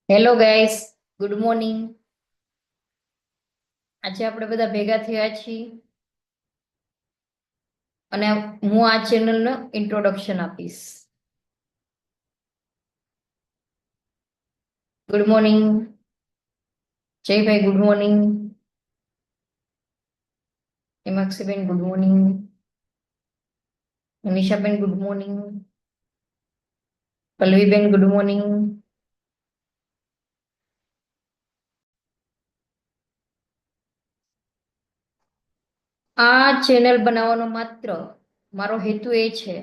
Hello guys, good morning. આજે આપણે બધા ભેગા થયા છીએ અને હું આ ચેનલનો ઇન્ટ્રોડક્શન આપીશ. ગુડ મોર્નિંગ જયભાઈ, ગુડ મોર્નિંગ હેમાક્ષીબેન, ગુડ મોર્નિંગ મનીષાબેન, ગુડ મોર્નિંગ પલ્લવીબેન, ગુડ મોર્નિંગ. આ ચેનલ બનાવવાનો માત્ર મારો હેતુ એ છે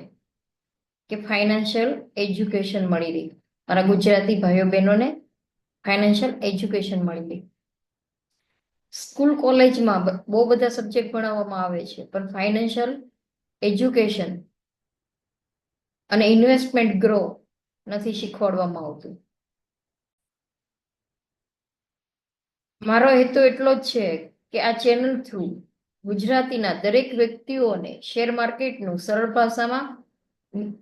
કે ફાઇનાન્શિયલ એજ્યુકેશન મળી રહે, મારા ગુજરાતી ભાઈઓ બહેનોને ફાઇનાન્શિયલ એજ્યુકેશન મળી રહે. સ્કૂલ કોલેજમાં બહુ બધા સબ્જેક્ટ ભણાવવામાં આવે છે, પણ ફાઇનાન્શિયલ એજ્યુકેશન અને ઇન્વેસ્ટમેન્ટ ગ્રો નથી શીખવાડવામાં આવતું. મારો હેતુ એટલો જ છે કે આ ચેનલ થ્રુ ગુજરાતીના દરેક વ્યક્તિઓને શેર માર્કેટનું સરળ ભાષામાં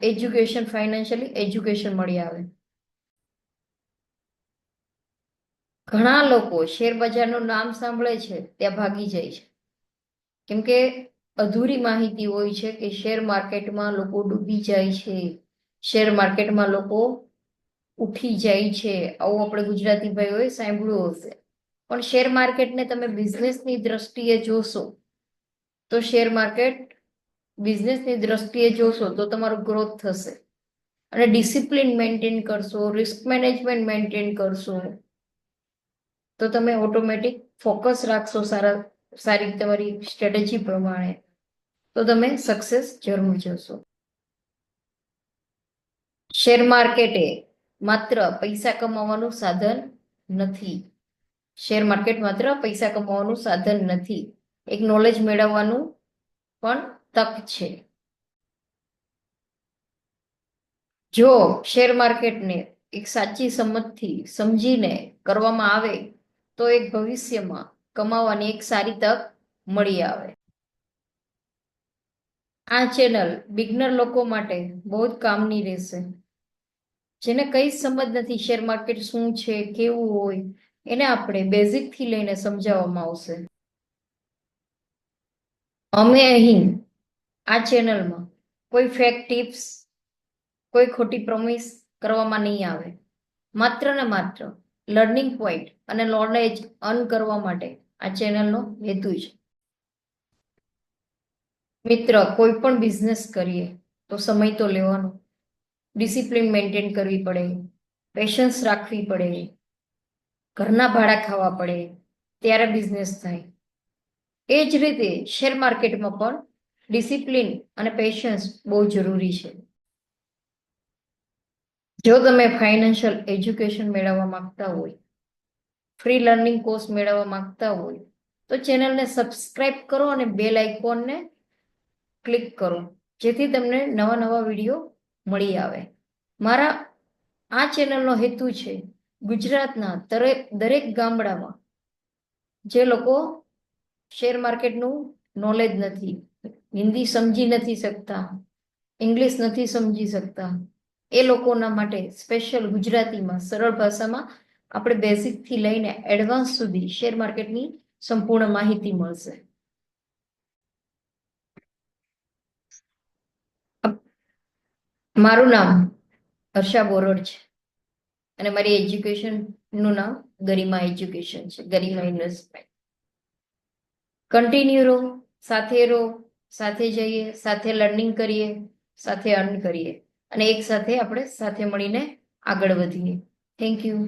એજ્યુકેશન, ફાઇનાન્શિયલી એજ્યુકેશન મળી આવે. ઘણા લોકો શેર બજારનું નામ સાંભળે છે ત્યાં ભાગી જાય છે, કેમ કે અધૂરી માહિતી હોય છે કે શેર માર્કેટમાં લોકો ડૂબી જાય છે, શેર માર્કેટમાં લોકો ઉઠી જાય છે, આવું આપણે ગુજરાતી ભાઈઓએ સાંભળ્યું હશે. પણ શેર માર્કેટને તમે બિઝનેસની દ્રષ્ટિએ જોશો તો શેર માર્કેટ બિઝનેસની દ્રષ્ટિએ જોશો તો તમારો ગ્રોથ થશે. અને ડિસિપ્લિન મેન્ટેન કરશો, રિસ્ક મેનેજમેન્ટ મેન્ટેન કરશો તો તમે ઓટોમેટિક ફોકસ રાખશો સારી તમારી સ્ટ્રેટેજી પ્રમાણે, તો તમે સક્સેસ જરૂર જશો. શેર માર્કેટ એ માત્ર પૈસા કમાવાનું સાધન નથી. શેર માર્કેટ માત્ર પૈસા કમાવાનું સાધન નથી, એક નોલેજ મેળવવાનું પણ તક છે. જો શેર માર્કેટને એક સાચી સમજથી સમજીને કરવામાં આવે તો એક ભવિષ્યમાં કમાવાની એક સારી તક મળી આવે. આ ચેનલ બિગનર લોકો માટે બહુ જ કામની રહેશે. જેને કઈ સમજ નથી શેર માર્કેટ શું છે, કેવું હોય, એને આપણે બેઝિક થી લઈને સમજાવવામાં આવશે. અમે અહીં આ ચેનલમાં કોઈ ફેક ટિપ્સ, કોઈ ખોટી પ્રોમિસ કરવામાં નહીં આવે. માત્ર ને માત્ર લર્નિંગ પોઈન્ટ અને નોલેજ અર્ન કરવા માટે આ ચેનલનો હેતુ છે. મિત્ર, કોઈ પણ બિઝનેસ કરીએ તો સમય તો લેવાનો, ડિસિપ્લિન મેન્ટેન કરવી પડે, પેશન્સ રાખવી પડે, ઘરના ભાડા ખાવા પડે, ત્યારે બિઝનેસ થાય. એ જ રીતે શેર માર્કેટમાં પણ ડિસિપ્લિન અને પેશન્સ બહુ જરૂરી છે. જો તમે ફાઇનાન્શિયલ એજ્યુકેશન મેળવવા માંગતા હોય, ફ્રી લર્નિંગ કોર્સ મેળવવા માંગતા હોય તો ચેનલને સબસ્ક્રાઇબ કરો અને બેલ આઇકોનને ક્લિક કરો, જેથી તમને નવા નવા વિડીયો મળી આવે. મારા આ ચેનલનો હેતુ છે ગુજરાતના દરેક ગામડામાં જે લોકો શેર માર્કેટનું નોલેજ નથી, હિન્દી સમજી નથી શકતા, ઇંગ્લિશ નથી સમજી શકતા, એ લોકોના માટે સ્પેશિયલ ગુજરાતીમાં સરળ ભાષામાં આપણે બેઝિક થી લઈને એડવાન્સ સુધી શેર માર્કેટની સંપૂર્ણ માહિતી મળશે. મારું નામ હર્ષા બોરડ છે અને મારી એજ્યુકેશનનું નામ ગરિમા એજ્યુકેશન છે, ગરિમા ઇન્વેસ્ટમેન્ટ. કન્ટિન્યુ રહો, સાથે જઈએ, સાથે લર્નિંગ કરીએ, સાથે અર્ન કરીએ અને એક સાથે આપણે સાથે મળીને આગળ વધીએ. Thank you.